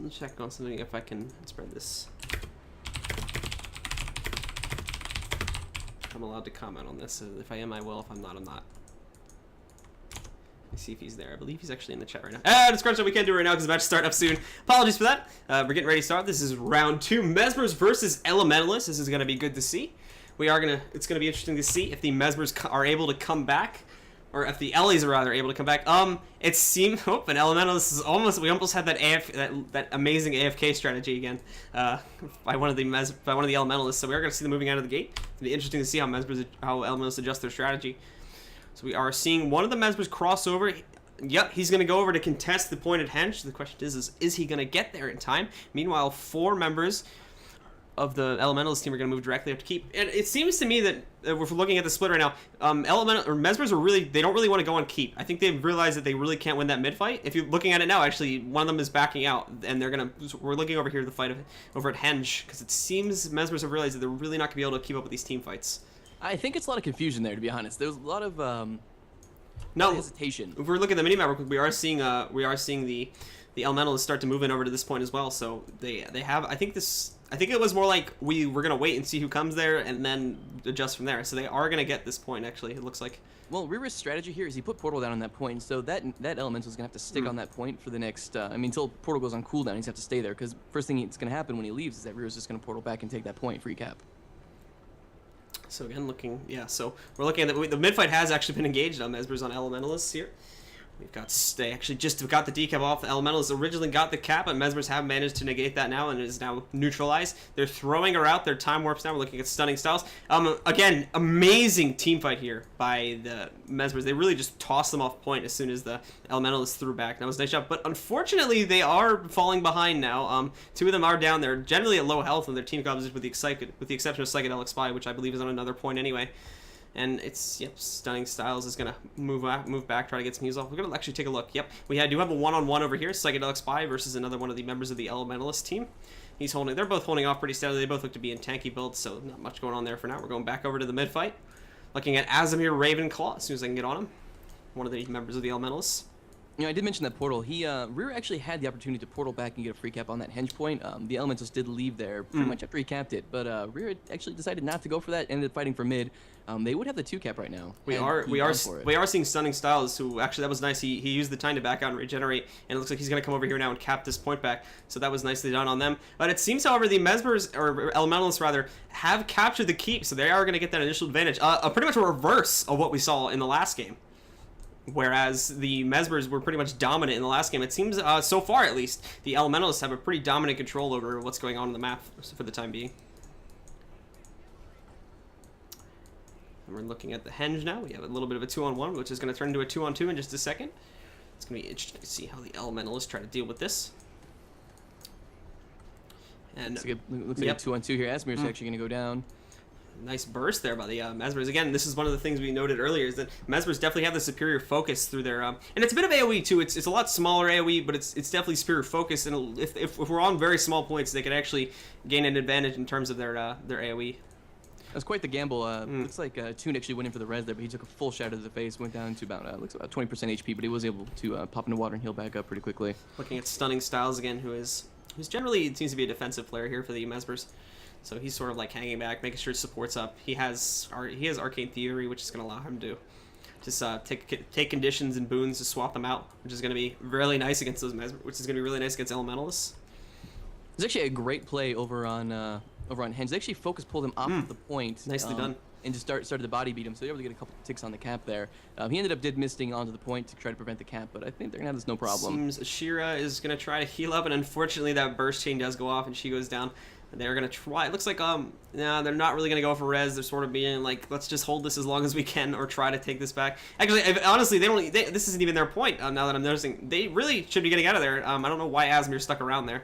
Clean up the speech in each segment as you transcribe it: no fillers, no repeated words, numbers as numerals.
Let's check on something if I can spread this. I'm allowed to comment on this. So if I am, I will. If I'm not, I'm not. Let me see if he's there. I believe he's actually in the chat right now. Discord, we can't do it right now because it's about to start up soon. Apologies for that. We're getting ready to start. This is round 2. Mesmers versus Elementalists. This is going to be good to see. It's going to be interesting to see if the Mesmers are able to come back. Or if the Eles are rather able to come back. It seemed, an Elementalist is almost, we almost had that amazing AFK strategy again, by one of the Elementalists. So we are going to see them moving out of the gate. It'll be interesting to see how Elementalists adjust their strategy. So we are seeing one of the Mesmers cross over. Yep, he's going to go over to contest the pointed henge. The question is he going to get there in time? Meanwhile, 4 members of the Elementalist team are going to move directly up to keep. And it seems to me that if we're looking at the split right now, Mesmers they don't really want to go on keep. I think they've realized that they really can't win that mid fight. If you're looking at it now, actually, one of them is backing out, and we're looking over here at the fight over at henge, because it seems Mesmers have realized that they're really not going to be able to keep up with these team fights. I think it's a lot of confusion there, to be honest. There's a lot of hesitation. If we're looking at the minimap, we are seeing the Elementalists start to move in over to this point as well. So they have, I think it was more like we're going to wait and see who comes there and then adjust from there. So they are going to get this point, actually, it looks like. Well, Rear's strategy here is he put Portal down on that point, so that Elemental is going to have to stick on that point for the next, until Portal goes on cooldown, he's going to have to stay there, because first thing that's going to happen when he leaves is that Rear's just going to Portal back and take that point for recap. So again, so we're looking at the mid fight has actually been engaged on Mesmers on Elementalists here. They actually just got the decap off. The Elementalists originally got the cap, but Mesmers have managed to negate that now, and it is now neutralized. They're throwing her out. Their time warps now. We're looking at stunning styles. Again, amazing team fight here by the Mesmers. They really just tossed them off point as soon as the Elementalists threw back. That was a nice job. But unfortunately, they are falling behind now. 2 of them are down. They're generally at low health in their team composition, with the exception of Psychedelic Spy, which I believe is on another point anyway. And it's, Stunning Styles is going to move back, try to get some heals off. We're going to actually take a look. Yep, do have a one-on-one over here. Psychedelic Spy versus another one of the members of the Elementalist team. They're both holding off pretty steadily. They both look to be in tanky builds, so not much going on there for now. We're going back over to the mid-fight. Looking at Azamir Ravenclaw, as soon as I can get on him. One of the members of the Elementalists. I did mention that Portal. Rear actually had the opportunity to Portal back and get a free cap on that henge point. The Elementals did leave there pretty much after he capped it, but Rear actually decided not to go for that, ended up fighting for mid. They would have the 2 cap right now. We are seeing Stunning Styles, who actually, that was nice. He used the time to back out and regenerate, and it looks like he's going to come over here now and cap this point back. So that was nicely done on them. But it seems, however, the Mesmers, or Elementalists rather, have captured the keep, so they are going to get that initial advantage. Pretty much a reverse of what we saw in the last game. Whereas the Mesmers were pretty much dominant in the last game. It seems, so far at least, the Elementalists have a pretty dominant control over what's going on in the map for the time being. And we're looking at the henge now. We have a little bit of a 2-on-1, which is going to turn into a 2-on-2 in just a second. It's going to be interesting to see how the Elementalists try to deal with this. And looks like a 2-on-2 here. Asmir's actually going to go down. Nice burst there by the Mesmers. Again, this is one of the things we noted earlier, is that Mesmers definitely have the superior focus through their and it's a bit of AoE too. It's a lot smaller AoE, but it's definitely superior focus, and if we're on very small points, they could actually gain an advantage in terms of their AoE. That's quite the gamble. Looks like Toon actually went in for the res there, but he took a full shot to the face, went down to about 20% HP, but he was able to pop into water and heal back up pretty quickly. Looking at Stunning Styles again, who's generally seems to be a defensive player here for the Mesmers. So he's sort of like hanging back, making sure his support's up. He has Arcane Theory, which is going to allow him to just take conditions and boons to swap them out, which is going to be really nice against those Mesmers, which is going to be really nice against Elementalists. There's actually a great play over on henge. They actually focus pulled him off of the point. Nicely done. And just started to body beat him, so they were able to get a couple ticks on the cap there. He ended up misting onto the point to try to prevent the cap, but I think they're going to have this no problem. Seems Shira is going to try to heal up, and unfortunately that burst chain does go off, and she goes down. They're going to try. It looks like, no, they're not really going to go for res. They're sort of being like, let's just hold this as long as we can or try to take this back. Actually, honestly, this isn't even their point, now that I'm noticing. They really should be getting out of there. I don't know why Asmir stuck around there.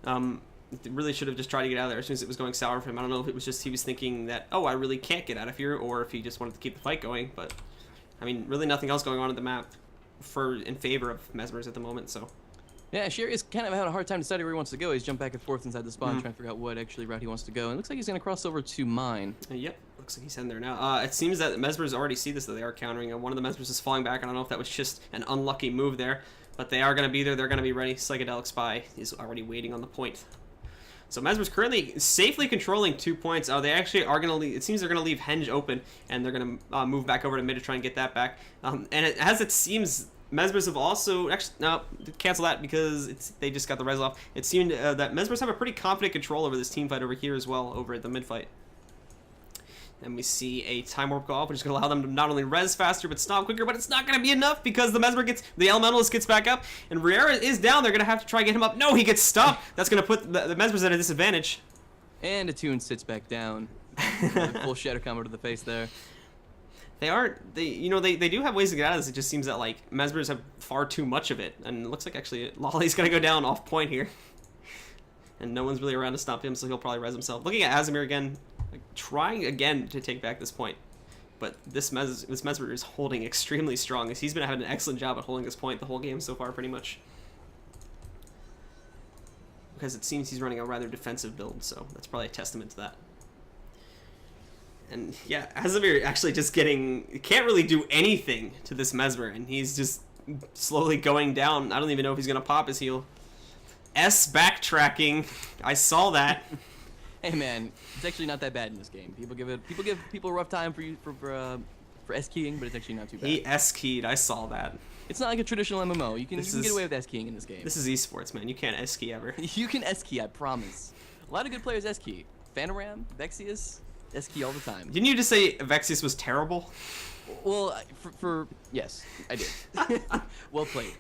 They really should have just tried to get out of there as soon as it was going sour for him. I don't know if it was just he was thinking that, oh, I really can't get out of here, or if he just wanted to keep the fight going. But, I mean, really nothing else going on at the map in favor of Mesmers at the moment, so... Yeah, Sherry is kind of having a hard time deciding where he wants to go. He's jumped back and forth inside the spawn, trying to figure out what actually route he wants to go. And it looks like he's going to cross over to mine. Yep, looks like he's heading there now. It seems that Mesmers already see this, that they are countering. One of the Mesmers is falling back. I don't know if that was just an unlucky move there. but they are going to be there. They're going to be ready. Psychedelic Spy is already waiting on the point. So Mesmers currently safely controlling 2 points. They actually are going to leave. It seems they're going to leave Henge open, and they're going to move back over to mid to try and get that back. And as it seems, Mesmers have also actually no, cancel that because they just got the res off. It seemed that Mesmers have a pretty confident control over this team fight over here as well, over at the mid fight. And we see a time warp go off, which is going to allow them to not only res faster, but stomp quicker, but it's not going to be enough because the Elementalist gets back up, and Riera is down. They're going to have to try and get him up. No, he gets stopped. That's going to put the Mesmers at a disadvantage. And Attune sits back down. Full Shadow combo to the face there. They do have ways to get out of this. It just seems that, like, Mesmers have far too much of it, and it looks like, actually, Lolly's going to go down off point here. And no one's really around to stop him, so he'll probably res himself. Looking at Azamir again, trying again to take back this point, but this Mesmer is holding extremely strong, as he's been having an excellent job at holding this point the whole game so far, pretty much. Because it seems he's running a rather defensive build, so that's probably a testament to that. And yeah, Azamir actually just can't really do anything to this Mesmer, and he's just slowly going down. I don't even know if he's gonna pop his heal. Backtracking. I saw that. Hey man, it's actually not that bad in this game. People give people a rough time for S-keying, but it's actually not too bad. He S-keyed. I saw that. It's not like a traditional MMO. You can get away with S-keying in this game. This is esports, man. You can't S-key ever. You can S-key, I promise. A lot of good players S-key. Phanoram, Vexius, S-key all the time. Didn't you just say Vexius was terrible? Well, yes, I did. Well played.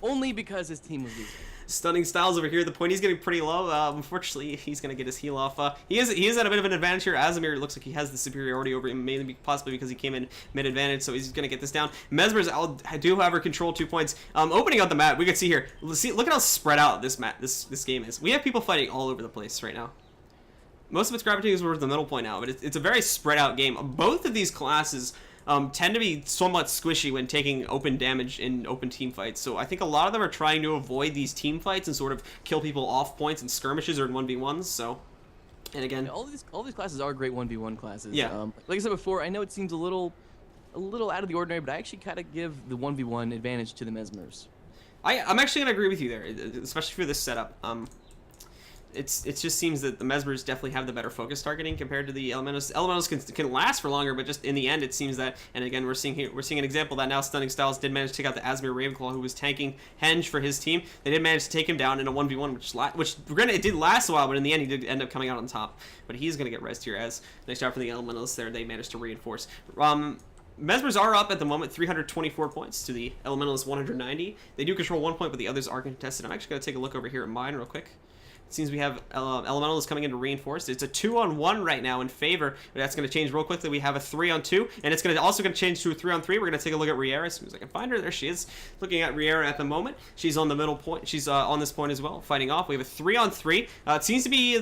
Only because his team was losing. Stunning Styles over here. The point, he's getting pretty low. Unfortunately, he's going to get his heal off. He is at a bit of an advantage here. Azamir looks like he has the superiority over him, mainly possibly because he came in mid-advantage, so he's going to get this down. Mesmers do, however, control 2 points. Opening up the map, we can see here. Look at how spread out this game is. We have people fighting all over the place right now. Most of it's gravitating towards the middle point now, but it's a very spread out game. Both of these classes tend to be somewhat squishy when taking open damage in open team fights. So I think a lot of them are trying to avoid these team fights and sort of kill people off points in skirmishes or in 1v1s. So, and again, all these classes are great 1v1 classes. Yeah. Like I said before, I know it seems a little out of the ordinary, but I actually kind of give the 1v1 advantage to the Mesmers. I'm actually gonna agree with you there, especially for this setup. It just seems that the Mesmers definitely have the better focus targeting compared to the Elementals. Elementals can last for longer, but just in the end, it seems that. And again, we're seeing an example that now Stunning Styles did manage to take out the Azamir Ravenclaw, who was tanking Henge for his team. They did manage to take him down in a 1v1, which granted it did last a while, but in the end, he did end up coming out on top. But he's gonna get rezzed here as nice job for the Elementals there. They managed to reinforce. Mesmers are up at the moment, 324 points to the Elementals 190. They do control 1 point, but the others are contested. I'm actually gonna take a look over here at mine real quick. It seems we have Elementals coming in to reinforce. It's a 2-on-1 right now in favor, but that's going to change real quickly. We have a 3-on-2, and it's also going to change to a 3-on-3. We're going to take a look at Riera as soon as I can find her. There she is. Looking at Riera at the moment. She's on the middle point. She's on this point as well, fighting off. We have a 3-on-3. It seems to be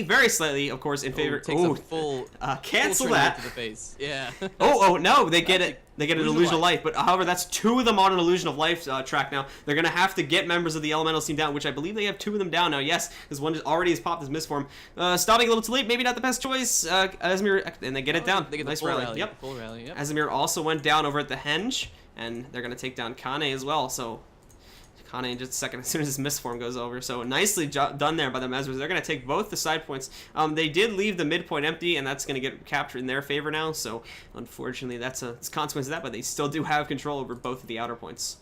very slightly, of course, in favor. Takes a full cancel full that. to the face. Yeah. No, they get it. They get an Illusion of Life, but however, that's 2 of them on an Illusion of Life track now. They're going to have to get members of the Elemental team down, which I believe they have 2 of them down now. Yes, because one already has popped his misform. Stopping a little too late, maybe not the best choice. Azamir, and they get it down. They get nice the full rally. Yep. Full rally, yep. Azamir also went down over at the Henge, and they're going to take down Kane as well, so Kane in just a second as soon as his misform goes over. So nicely done there by the Mesmers. They're going to take both the side points. They did leave the midpoint empty, and that's going to get captured in their favor now. So unfortunately, that's a consequence of that, but they still do have control over both of the outer points.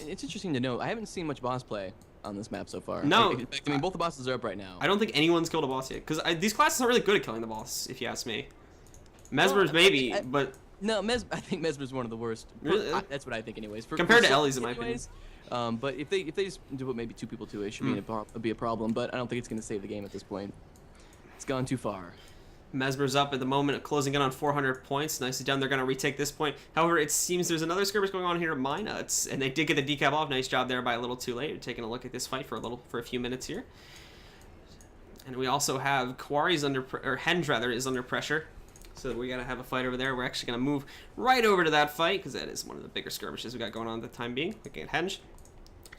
It's interesting to note. I haven't seen much boss play on this map so far. No. In fact, I mean, both the bosses are up right now. I don't think anyone's killed a boss yet, because these classes aren't really good at killing the boss, if you ask me. Mesmers maybe, but... No, I think Mesmer's one of the worst. Really? That's what I think anyways. Compared to Eles, in my opinion. But if they just do it maybe 2 people to it, should be a problem. But I don't think it's going to save the game at this point. It's gone too far. Mesmer's up at the moment, closing in on 400 points. Nicely done. They're going to retake this point. However, it seems there's another skirmish going on here at mine, and they did get the decap off. Nice job there by a little too late. Taking a look at this fight for a few minutes here. And we also have Quarry's Henge rather is under pressure. So we gotta have a fight over there. We're actually gonna move right over to that fight because that is one of the bigger skirmishes we got going on at the time being. Looking at Henge.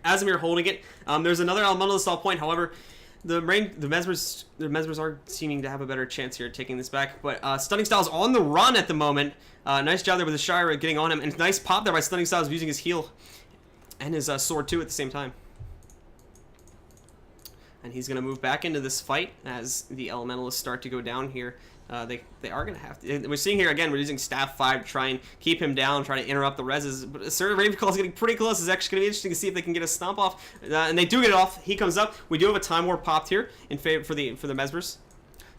Azamir holding it. There's another Elemental assault point. However, the Mesmers are seeming to have a better chance here at taking this back. But Stunning Styles on the run at the moment. Nice job there with the Shire getting on him, and nice pop there by Stunning Styles using his heal. and his sword too at the same time. And he's going to move back into this fight as the elementalists start to go down here. They are going to have to... We're seeing here, again, we're using staff 5 to try and keep him down, try to interrupt the reses. But Sir Ravenclaw is getting pretty close. It's actually going to be interesting to see if they can get a stomp off. And they do get it off. He comes up. We do have a time warp popped here in favor for the Mesmers.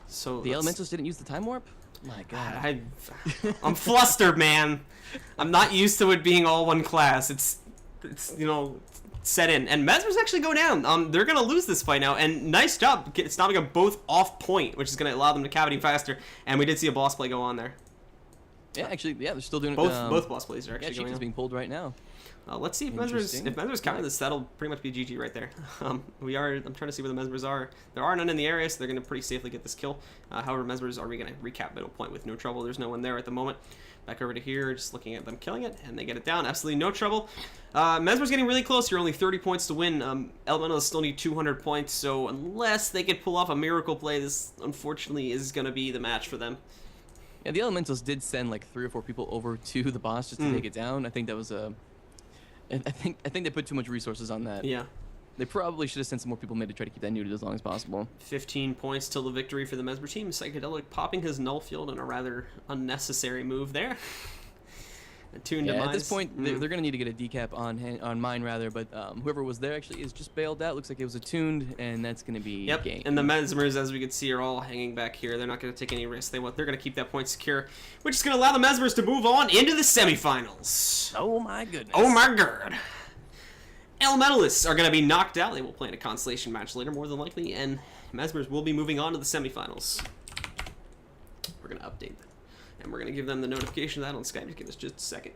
So the elementals didn't use the time warp? My God. I'm flustered, man. I'm not used to it being all one class. It's you know... set in, and Mesmers actually go down. They're gonna lose this fight now, and nice job stopping them both off point, which is gonna allow them to cavity faster. And we did see a boss play go on there. Yeah, actually, yeah, they're still doing both boss plays are actually going on. Chica's being pulled right now. Let's see if Mesmers counter this. That'll pretty much be GG right there. I'm trying to see where the Mesmers are. There are none in the area, so they're gonna pretty safely get this kill. However, Mesmers are gonna recap middle point with no trouble. There's no one there at the moment. Back over to here, just looking at them killing it, and they get it down. Absolutely no trouble. Mesmer's getting really close. You're only 30 points to win. Elementals still need 200 points, so unless they could pull off a miracle play, this unfortunately is going to be the match for them. Yeah, the elementals did send like 3 or 4 people over to the boss just to take it down. I think that was a... I think they put too much resources on that. Yeah. They probably should have sent some more people made to try to keep that neutered as long as possible. 15 points till the victory for the Mesmer team. Psychedelic popping his null field in a rather unnecessary move there. Attuned yeah, demise. at this point, they're going to need to get a decap on mine, rather, but whoever was there actually is just bailed out. Looks like it was attuned, and that's going to be game. And the Mesmers, as we can see, are all hanging back here. They're not going to take any risks. They're going to keep that point secure, which is going to allow the Mesmers to move on into the semifinals. Oh, my goodness. Oh, my God. Elementalists are going to be knocked out. They will play in a constellation match later, more than likely, and Mesmers will be moving on to the semifinals. We're going to update them, and we're going to give them the notification of that on Skype. Just give us just a second.